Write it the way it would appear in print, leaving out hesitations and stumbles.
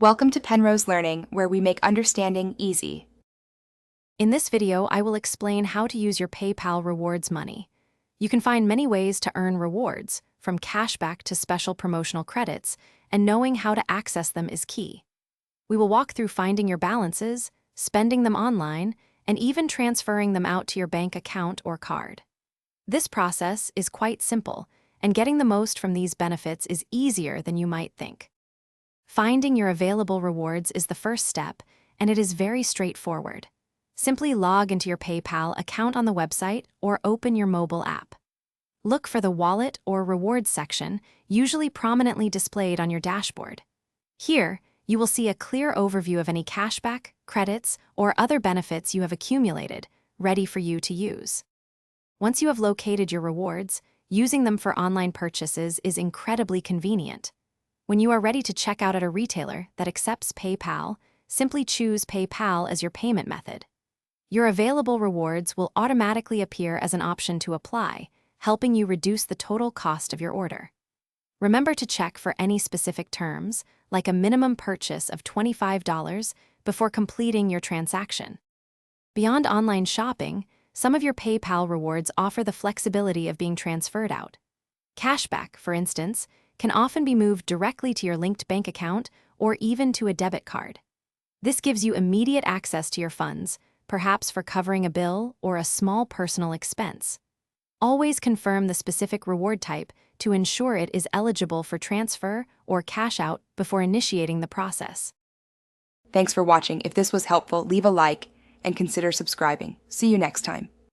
Welcome to Penrose Learning, where we make understanding easy. In this video, I will explain how to use your PayPal rewards money. You can find many ways to earn rewards, from cashback to special promotional credits, and knowing how to access them is key. We will walk through finding your balances, spending them online, and even transferring them out to your bank account or card. This process is quite simple, and getting the most from these benefits is easier than you might think. Finding your available rewards is the first step, and it is very straightforward. Simply log into your PayPal account on the website or open your mobile app. Look for the Wallet or Rewards section, usually prominently displayed on your dashboard. Here, you will see a clear overview of any cashback, credits, or other benefits you have accumulated, ready for you to use. Once you have located your rewards, using them for online purchases is incredibly convenient. When you are ready to check out at a retailer that accepts PayPal, simply choose PayPal as your payment method. Your available rewards will automatically appear as an option to apply, helping you reduce the total cost of your order. Remember to check for any specific terms, like a minimum purchase of $25, before completing your transaction. Beyond online shopping, some of your PayPal rewards offer the flexibility of being transferred out. Cashback, for instance, can often be moved directly to your linked bank account or even to a debit card. This gives you immediate access to your funds, perhaps for covering a bill or a small personal expense. Always confirm the specific reward type to ensure it is eligible for transfer or cash out before initiating the process. Thanks for watching. If this was helpful, leave a like and consider subscribing. See you next time.